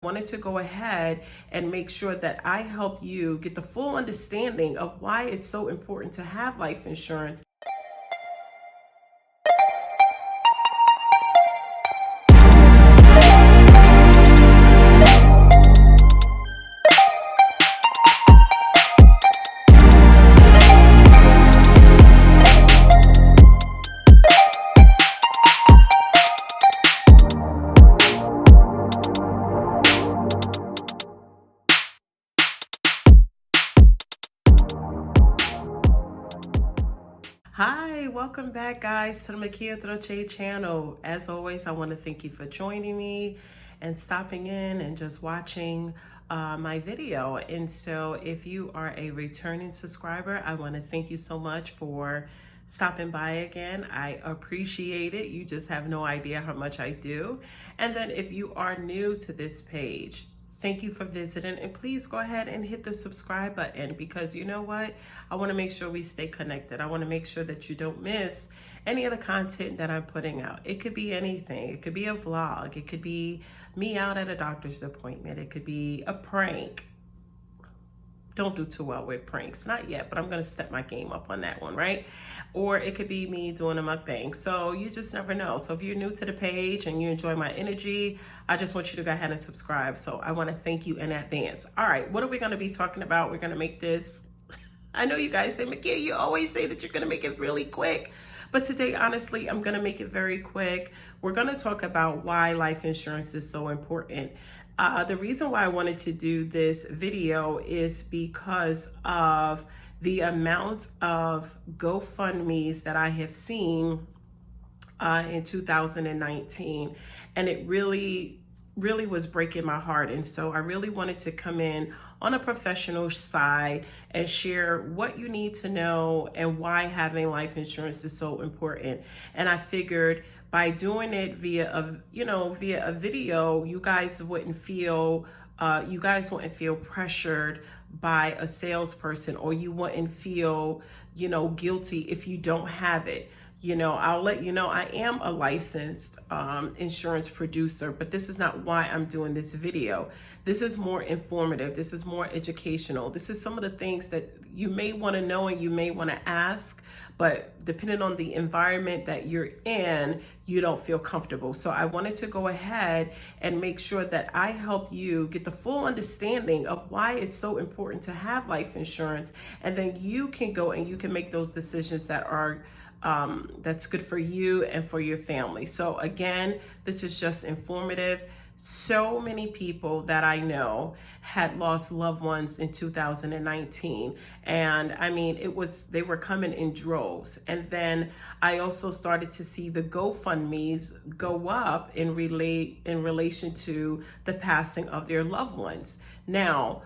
Wanted to go ahead and make sure that I help you get the full understanding of why it's so important to have life insurance. Hi, welcome back guys to the Mikia Troche channel. As always, I want to thank you for joining me and stopping in and just watching my video. And so if you are a returning subscriber, I want to thank you so much for stopping by again. I appreciate it. You just have no idea how much I do. And then if you are new to this page, thank you for visiting, and please go ahead and hit the subscribe button, because you know what? I want to make sure we stay connected. I want to make sure that you don't miss any of the content that I'm putting out. It could be anything. It could be a vlog. It could be me out at a doctor's appointment. It could be a prank. Don't do too well with pranks, not yet, but I'm gonna step my game up on that one, right? Or it could be me doing a mukbang. So you just never know. So if you're new to the page and you enjoy my energy, I just want you to go ahead and subscribe. So I wanna thank you in advance. All right, what are we gonna be talking about? We're gonna make this, I know you guys say, Mikia, you always say that you're gonna make it really quick. But today, honestly, I'm gonna make it very quick. We're gonna talk about why life insurance is so important. The reason why I wanted to do this video is because of the amount of GoFundMes that I have seen in 2019. And it really was breaking my heart. And so I really wanted to come in on a professional side and share what you need to know and why having life insurance is so important. And I figured by doing it via a video, you guys wouldn't feel pressured by a salesperson, or you wouldn't feel, guilty if you don't have it. I'll let you know I am a licensed insurance producer, but this is not why I'm doing this video. This is more informative. This is more educational. This is some of the things that you may want to know and you may want to ask, but depending on the environment that you're in, you don't feel comfortable. So I wanted to go ahead and make sure that I help you get the full understanding of why it's so important to have life insurance. And then you can go and you can make those decisions that are that's good for you and for your family. So again, this is just informative. So many people that I know had lost loved ones in 2019. And I mean, they were coming in droves. And then I also started to see the GoFundMes go up in relation to the passing of their loved ones. Now,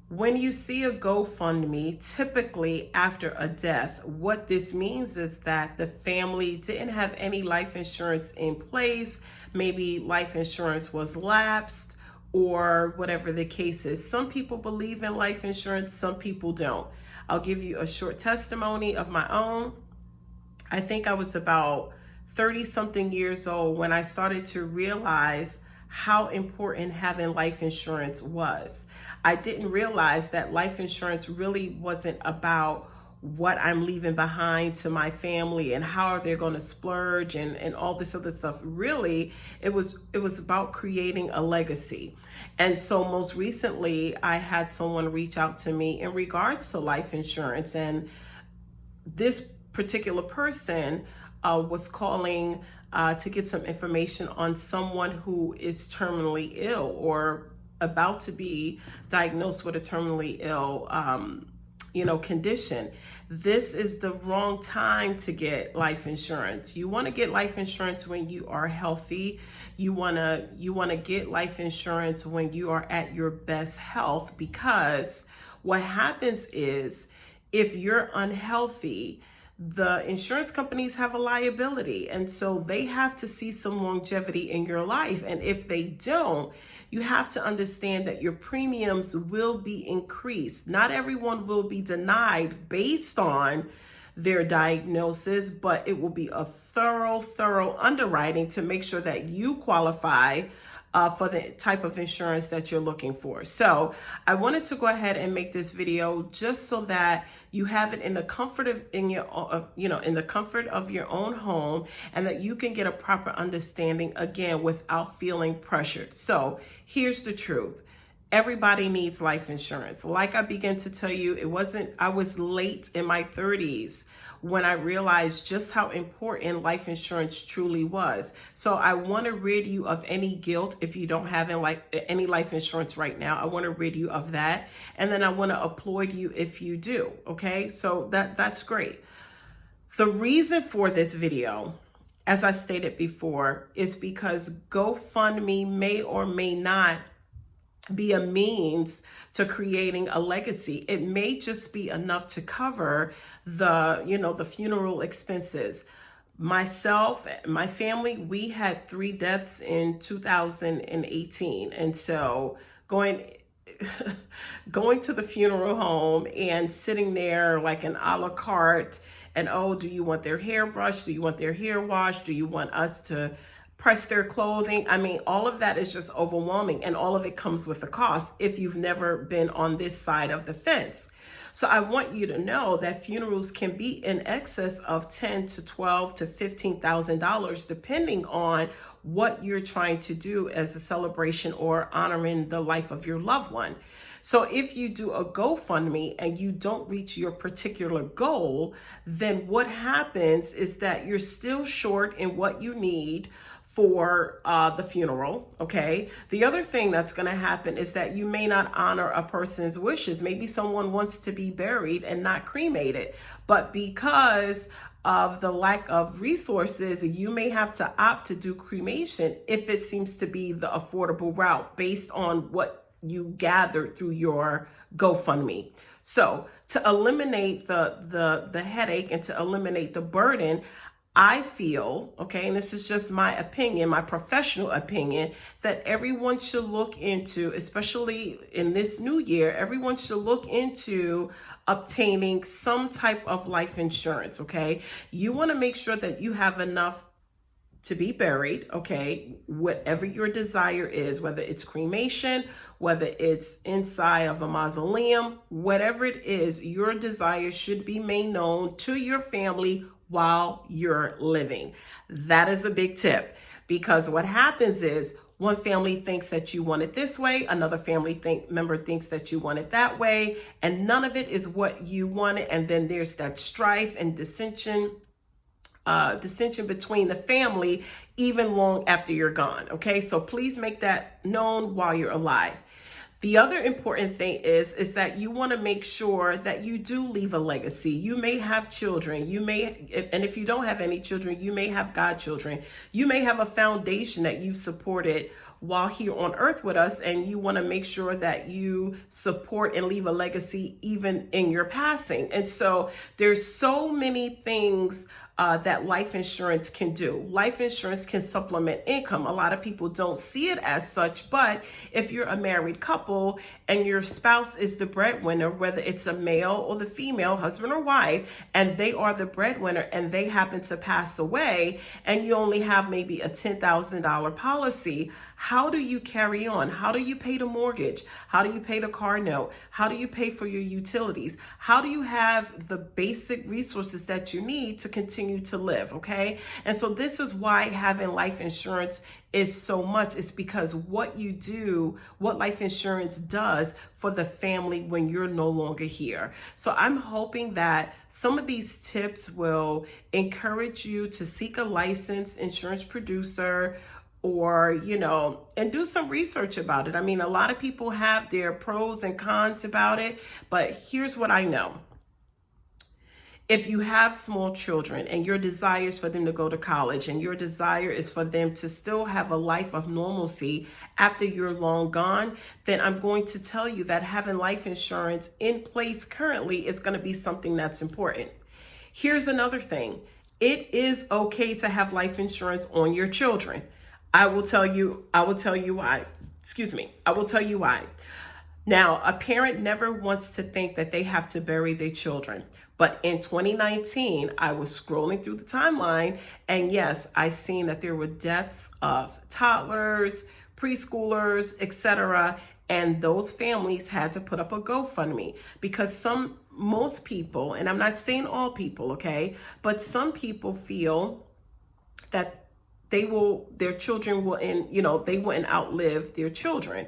when you see a GoFundMe, typically after a death, what this means is that the family didn't have any life insurance in place. Maybe life insurance was lapsed or whatever the case is. Some people believe in life insurance, some people don't. I'll give you a short testimony of my own. I think I was about 30 something years old when I started to realize how important having life insurance was. I didn't realize that life insurance really wasn't about what I'm leaving behind to my family and how they're going to splurge and all this other stuff. Really, it was about creating a legacy. And so most recently, I had someone reach out to me in regards to life insurance. And this particular person was calling to get some information on someone who is terminally ill or about to be diagnosed with a terminally ill condition. This is the wrong time to get life insurance. You want to get life insurance when you are healthy. You want to get life insurance when you are at your best health, because what happens is if you're unhealthy, the insurance companies have a liability. And so they have to see some longevity in your life. And if they don't, you have to understand that your premiums will be increased. Not everyone will be denied based on their diagnosis, but it will be a thorough underwriting to make sure that you qualify for the type of insurance that you're looking for. So I wanted to go ahead and make this video just so that you have it in the comfort of in the comfort of your own home, and that you can get a proper understanding again without feeling pressured. So here's the truth. Everybody needs life insurance. Like I began to tell you, I was late in my 30s when I realized just how important life insurance truly was. So I want to rid you of any guilt if you don't have any life insurance right now. I want to rid you of that. And then I want to applaud you if you do. Okay, so that's great. The reason for this video, as I stated before, is because GoFundMe may or may not be a means to creating a legacy. It may just be enough to cover the funeral expenses. Myself, my family, we had 3 deaths in 2018. And so going to the funeral home and sitting there like an a la carte, and do you want their hair brushed? Do you want their hair washed? Do you want us to press their clothing? I mean, all of that is just overwhelming, and all of it comes with a cost if you've never been on this side of the fence. So I want you to know that funerals can be in excess of $10,000 to $12,000 to $15,000, depending on what you're trying to do as a celebration or honoring the life of your loved one. So if you do a GoFundMe and you don't reach your particular goal, then what happens is that you're still short in what you need for the funeral, okay? The other thing that's gonna happen is that you may not honor a person's wishes. Maybe someone wants to be buried and not cremated, but because of the lack of resources, you may have to opt to do cremation if it seems to be the affordable route based on what you gathered through your GoFundMe. So to eliminate the headache and to eliminate the burden, I feel, okay, and this is just my opinion, my professional opinion, that everyone should look into, especially in this new year, everyone should look into obtaining some type of life insurance, okay? You want to make sure that you have enough to be buried, okay? Whatever your desire is, whether it's cremation, whether it's inside of a mausoleum, whatever it is, your desire should be made known to your family while you're living. That is a big tip, because what happens is one family thinks that you want it this way, another family member thinks that you want it that way, and none of it is what you wanted. And then there's that strife and dissension between the family even long after you're gone. Okay, so please make that known while you're alive. The other important thing is that you want to make sure that you do leave a legacy. You may have children. And if you don't have any children, you may have godchildren. You may have a foundation that you supported while here on earth with us, and you want to make sure that you support and leave a legacy even in your passing. And so there's so many things that life insurance can do. Life insurance can supplement income. A lot of people don't see it as such, but if you're a married couple and your spouse is the breadwinner, whether it's a male or the female, husband or wife, and they are the breadwinner and they happen to pass away, and you only have maybe a $10,000 policy, how do you carry on? How do you pay the mortgage? How do you pay the car note? How do you pay for your utilities? How do you have the basic resources that you need to continue to live, okay? And so this is why having life insurance is so much. It's because what you do, what life insurance does for the family when you're no longer here. So I'm hoping that some of these tips will encourage you to seek a licensed insurance producer, or, and do some research about it. I mean, a lot of people have their pros and cons about it, but here's what I know. If you have small children and your desire is for them to go to college, and your desire is for them to still have a life of normalcy after you're long gone, then I'm going to tell you that having life insurance in place currently is going to be something that's important. Here's another thing. It is okay to have life insurance on your children. I will tell you why. I will tell you why. Now, a parent never wants to think that they have to bury their children. But in 2019, I was scrolling through the timeline, and yes, I seen that there were deaths of toddlers, preschoolers, etc. And those families had to put up a GoFundMe because most people, and I'm not saying all people, okay, but some people feel that their children will, they wouldn't outlive their children,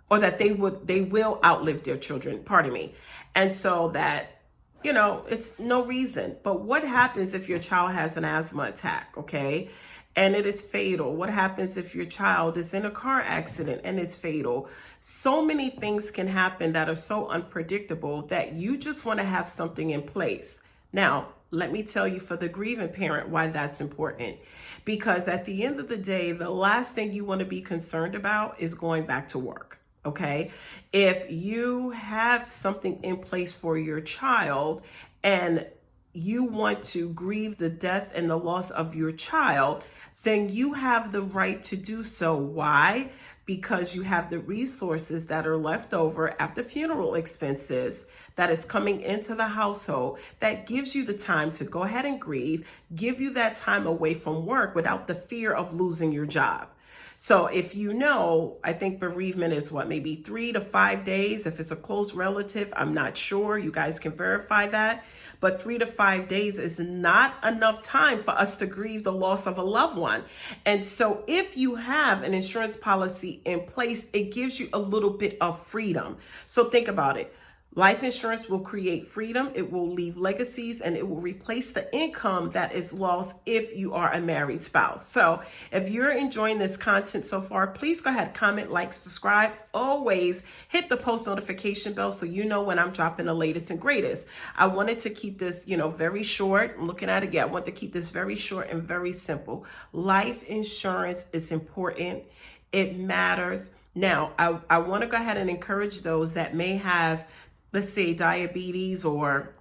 or that they will outlive their children, pardon me. And so that, it's no reason. But what happens if your child has an asthma attack, okay? And it is fatal? What happens if your child is in a car accident and it's fatal? So many things can happen that are so unpredictable that you just want to have something in place. Now, let me tell you, for the grieving parent, why that's important. Because at the end of the day, the last thing you want to be concerned about is going back to work, okay? If you have something in place for your child and you want to grieve the death and the loss of your child, then you have the right to do so. Why? Because you have the resources that are left over after funeral expenses that is coming into the household that gives you the time to go ahead and grieve, give you that time away from work without the fear of losing your job. So if I think bereavement is maybe 3 to 5 days. If it's a close relative, I'm not sure. You guys can verify that. But 3 to 5 days is not enough time for us to grieve the loss of a loved one. And so if you have an insurance policy in place, it gives you a little bit of freedom. So think about it. Life insurance will create freedom, it will leave legacies, and it will replace the income that is lost if you are a married spouse. So if you're enjoying this content so far, please go ahead, comment, like, subscribe. Always hit the post notification bell so you know when I'm dropping the latest and greatest. I wanted to keep this, very short. I'm looking at it again. I want to keep this very short and very simple. Life insurance is important. It matters. Now, I want to go ahead and encourage those that may have, let's say, diabetes or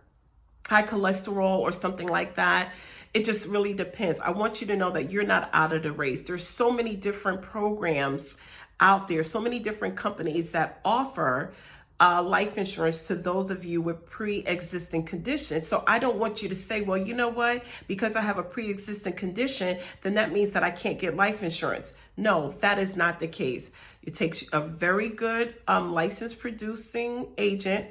high cholesterol or something like that. It just really depends. I want you to know that you're not out of the race. There's so many different programs out there, so many different companies that offer life insurance to those of you with pre-existing conditions. So I don't want you to say, well, you know what, because I have a pre-existing condition, then that means that I can't get life insurance. No, that is not the case. It takes a very good licensed producing agent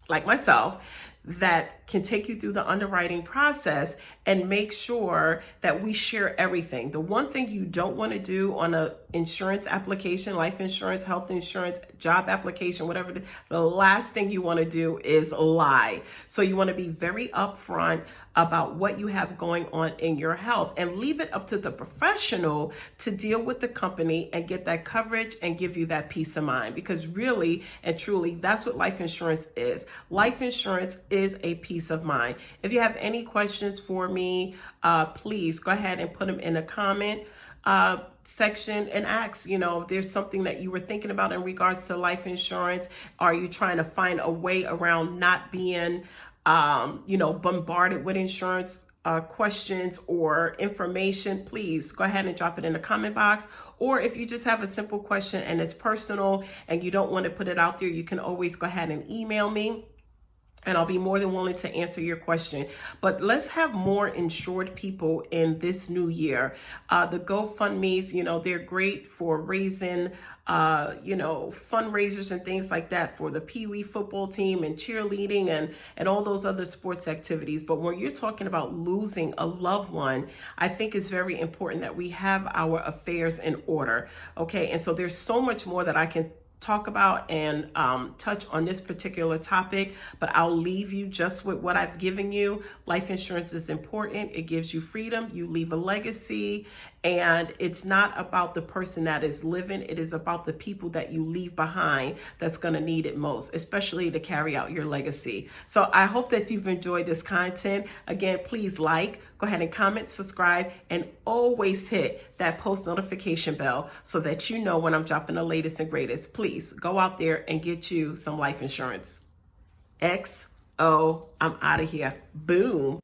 like myself that can take you through the underwriting process and make sure that we share everything. The one thing you don't want to do on a insurance application, life insurance, health insurance, job application, whatever, the last thing you want to do is lie. So you want to be very upfront about what you have going on in your health and leave it up to the professional to deal with the company and get that coverage and give you that peace of mind. Because really and truly, that's what life insurance is. Life insurance is a peace of mind. If you have any questions for me, please go ahead and put them in the comment section and ask, if there's something that you were thinking about in regards to life insurance. Are you trying to find a way around not being bombarded with insurance questions or information? Please go ahead and drop it in the comment box. Or if you just have a simple question and it's personal and you don't want to put it out there, you can always go ahead and email me, and I'll be more than willing to answer your question. But let's have more insured people in this new year. The GoFundMes, they're great for raising, fundraisers and things like that for the Pee Wee football team and cheerleading and all those other sports activities. But when you're talking about losing a loved one, I think it's very important that we have our affairs in order. Okay, and so there's so much more that I can talk about and touch on this particular topic, but I'll leave you just with what I've given you. Life insurance is important. It gives you freedom. You leave a legacy, and it's not about the person that is living. It is about the people that you leave behind that's going to need it most, especially to carry out your legacy. So I hope that you've enjoyed this content. Again, please go ahead and comment, subscribe, and always hit that post notification bell so that you know when I'm dropping the latest and greatest. Please go out there and get you some life insurance. XO, I'm out of here. Boom.